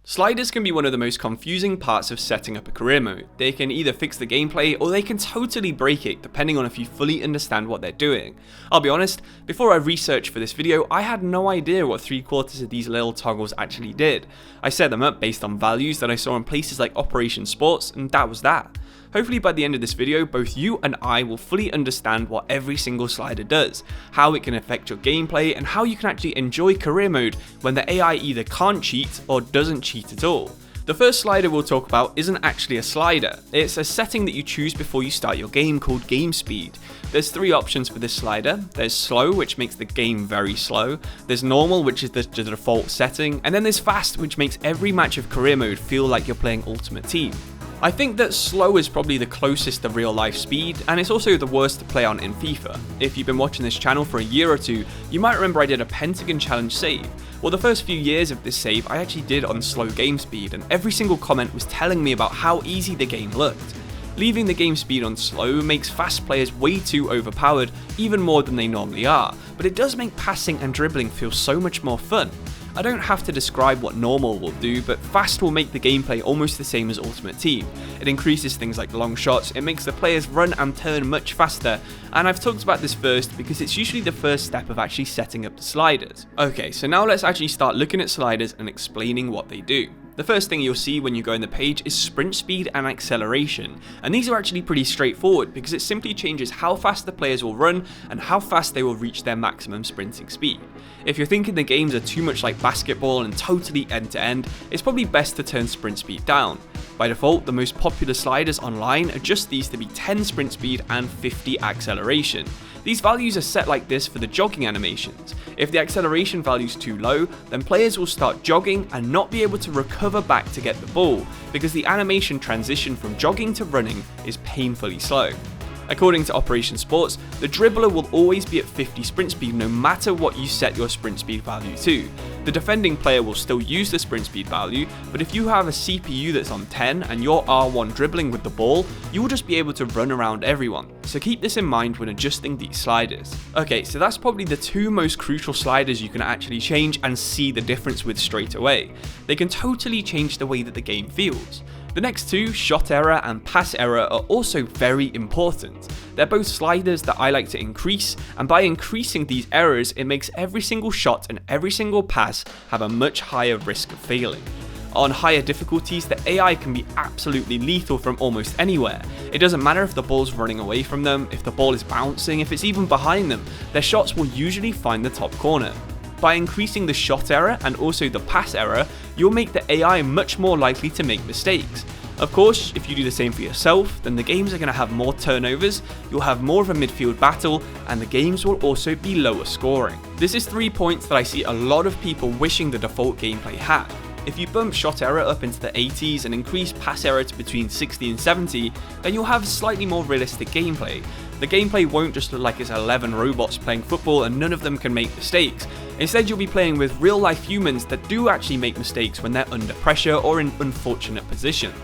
Sliders can be one of the most confusing parts of setting up a career mode. They can either fix the gameplay or they can totally break it depending on if you fully understand what they're doing. I'll be honest, before I researched for this video, I had no idea what 3/4 of these little toggles actually did. I set them up based on values that I saw in places like Operation Sports, and that was that. Hopefully by the end of this video, both you and I will fully understand what every single slider does, how it can affect your gameplay, and how you can actually enjoy career mode when the AI either can't cheat or doesn't cheat at all. The first slider we'll talk about isn't actually a slider, it's a setting that you choose before you start your game called game speed. There's 3 options for this slider. There's slow, which makes the game very slow, there's normal, which is the default setting, and then there's fast, which makes every match of career mode feel like you're playing Ultimate Team. I think that slow is probably the closest to real life speed, and it's also the worst to play on in FIFA. If you've been watching this channel for a year or two, you might remember I did a Pentagon challenge save. Well, the first few years of this save I actually did on slow game speed, and every single comment was telling me about how easy the game looked. Leaving the game speed on slow makes fast players way too overpowered, even more than they normally are, but it does make passing and dribbling feel so much more fun. I don't have to describe what normal will do, but fast will make the gameplay almost the same as Ultimate Team. It increases things like long shots, it makes the players run and turn much faster, and I've talked about this first because it's usually the first step of actually setting up the sliders. Okay, so now let's actually start looking at sliders and explaining what they do. The first thing you'll see when you go in the page is sprint speed and acceleration, and these are actually pretty straightforward because it simply changes how fast the players will run and how fast they will reach their maximum sprinting speed. If you're thinking the games are too much like basketball and totally end to end, it's probably best to turn sprint speed down. By default, the most popular sliders online adjust these to be 10 sprint speed and 50 acceleration. These values are set like this for the jogging animations. If the acceleration value is too low, then players will start jogging and not be able to recover back to get the ball, because the animation transition from jogging to running is painfully slow. According to Operation Sports, the dribbler will always be at 50 sprint speed no matter what you set your sprint speed value to. The defending player will still use the sprint speed value, but if you have a CPU that's on 10 and you're R1 dribbling with the ball, you will just be able to run around everyone. So keep this in mind when adjusting these sliders. Okay, so that's probably the 2 most crucial sliders you can actually change and see the difference with straight away. They can totally change the way that the game feels. The next 2, shot error and pass error, are also very important. They're both sliders that I like to increase, and by increasing these errors, it makes every single shot and every single pass have a much higher risk of failing. On higher difficulties, the AI can be absolutely lethal from almost anywhere. It doesn't matter if the ball's running away from them, if the ball is bouncing, if it's even behind them, their shots will usually find the top corner. By increasing the shot error and also the pass error, you'll make the AI much more likely to make mistakes. Of course, if you do the same for yourself, then the games are going to have more turnovers, you'll have more of a midfield battle, and the games will also be lower scoring. This is 3 points that I see a lot of people wishing the default gameplay had. If you bump shot error up into the 80s and increase pass error to between 60 and 70, then you'll have slightly more realistic gameplay. The gameplay won't just look like it's 11 robots playing football and none of them can make mistakes. Instead, you'll be playing with real life humans that do actually make mistakes when they're under pressure or in unfortunate positions.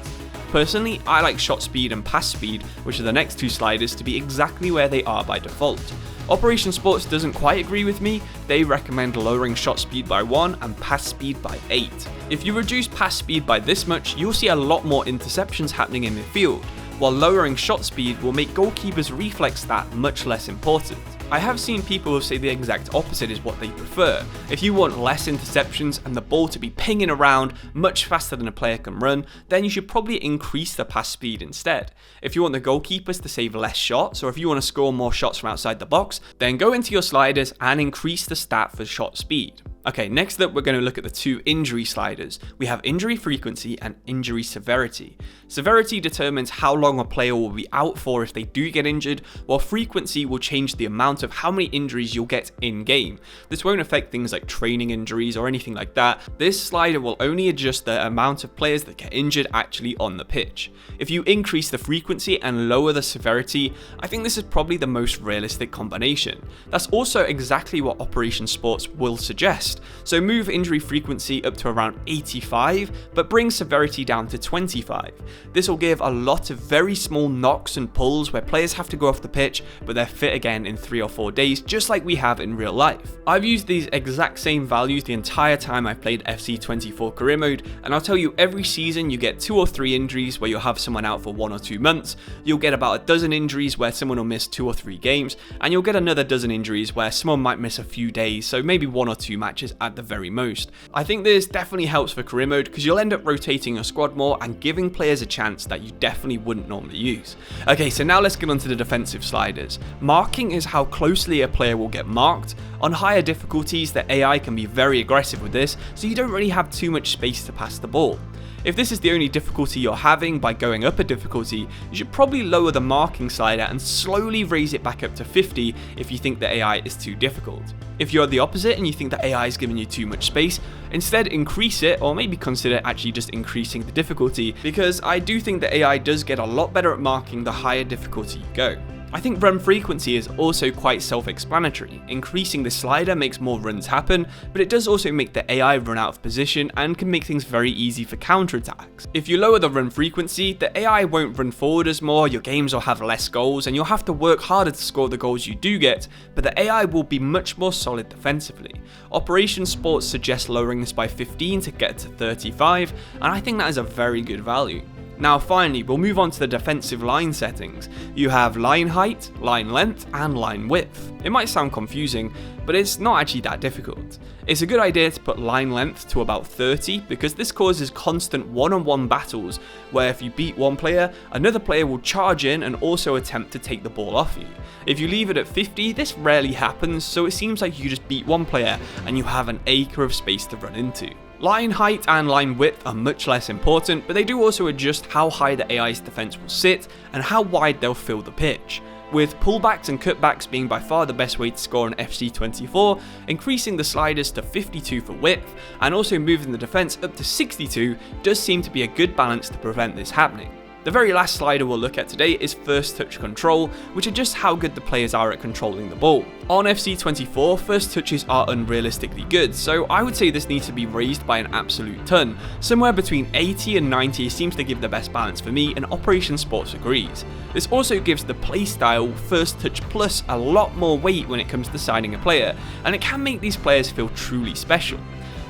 Personally, I like shot speed and pass speed, which are the next 2 sliders, to be exactly where they are by default. Operation Sports doesn't quite agree with me, they recommend lowering shot speed by 1 and pass speed by 8. If you reduce pass speed by this much, you'll see a lot more interceptions happening in midfield, while lowering shot speed will make goalkeepers' reflex stat much less important. I have seen people who say the exact opposite is what they prefer. If you want less interceptions and the ball to be pinging around much faster than a player can run, then you should probably increase the pass speed instead. If you want the goalkeepers to save less shots, or if you want to score more shots from outside the box, then go into your sliders and increase the stat for shot speed. Okay, next up we're going to look at the 2 injury sliders. We have injury frequency and injury severity. Severity determines how long a player will be out for if they do get injured, while frequency will change the amount of how many injuries you'll get in game. This won't affect things like training injuries or anything like that. This slider will only adjust the amount of players that get injured actually on the pitch. If you increase the frequency and lower the severity, I think this is probably the most realistic combination. That's also exactly what Operation Sports will suggest. best. So move injury frequency up to around 85, but bring severity down to 25. This will give a lot of very small knocks and pulls where players have to go off the pitch, but they're fit again in 3 or 4 days, just like we have in real life. I've used these exact same values the entire time I've played FC24 career mode, and I'll tell you, every season you get 2 or 3 injuries where you'll have someone out for 1 or 2 months, you'll get about a dozen injuries where someone will miss 2 or 3 games, and you'll get another dozen injuries where someone might miss a few days, so maybe 1 or 2 matches at the very most. I think this definitely helps for career mode because you'll end up rotating your squad more and giving players a chance that you definitely wouldn't normally use. Okay, so now let's get onto the defensive sliders. Marking is how closely a player will get marked. On higher difficulties, the AI can be very aggressive with this, so you don't really have too much space to pass the ball. If this is the only difficulty you're having by going up a difficulty, you should probably lower the marking slider and slowly raise it back up to 50 if you think the AI is too difficult. If you're the opposite and you think the AI is giving you too much space, instead increase it, or maybe consider actually just increasing the difficulty, because I do think the AI does get a lot better at marking the higher difficulty you go. I think run frequency is also quite self-explanatory. Increasing the slider makes more runs happen, but it does also make the AI run out of position and can make things very easy for counterattacks. If you lower the run frequency, the AI won't run forward as more, your games will have less goals, and you'll have to work harder to score the goals you do get, but the AI will be much more solid defensively. Operation Sports suggests lowering this by 15 to get to 35, and I think that is a very good value. Now finally, we'll move on to the defensive line settings. You have line height, line length, and line width. It might sound confusing, but it's not actually that difficult. It's a good idea to put line length to about 30 because this causes constant one-on-one battles where if you beat one player, another player will charge in and also attempt to take the ball off you. If you leave it at 50, this rarely happens, so it seems like you just beat one player and you have an acre of space to run into. Line height and line width are much less important, but they do also adjust how high the AI's defense will sit and how wide they'll fill the pitch. With pullbacks and cutbacks being by far the best way to score on FC24, increasing the sliders to 52 for width and also moving the defense up to 62 does seem to be a good balance to prevent this happening. The very last slider we'll look at today is first touch control, which adjusts how good the players are at controlling the ball. On FC24, first touches are unrealistically good, so I would say this needs to be raised by an absolute ton. Somewhere between 80 and 90 seems to give the best balance for me, and Operation Sports agrees. This also gives the playstyle first touch plus a lot more weight when it comes to signing a player, and it can make these players feel truly special.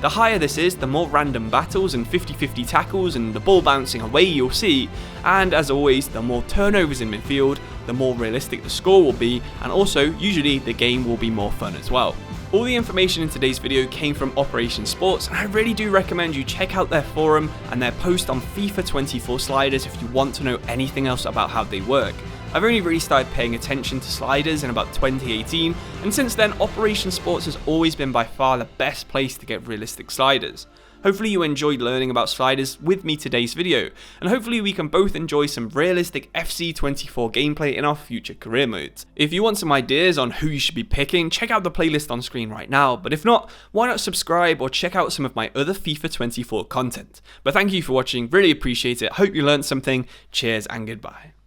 The higher this is, the more random battles and 50-50 tackles and the ball bouncing away you'll see, and as always, the more turnovers in midfield, the more realistic the score will be, and also, usually, the game will be more fun as well. All the information in today's video came from Operation Sports, and I really do recommend you check out their forum and their post on FIFA 24 sliders if you want to know anything else about how they work. I've only really started paying attention to sliders in about 2018, and since then Operation Sports has always been by far the best place to get realistic sliders. Hopefully you enjoyed learning about sliders with me today's video, and hopefully we can both enjoy some realistic FC24 gameplay in our future career modes. If you want some ideas on who you should be picking, check out the playlist on screen right now, but if not, why not subscribe or check out some of my other FIFA 24 content. But thank you for watching, really appreciate it, hope you learned something, cheers and goodbye.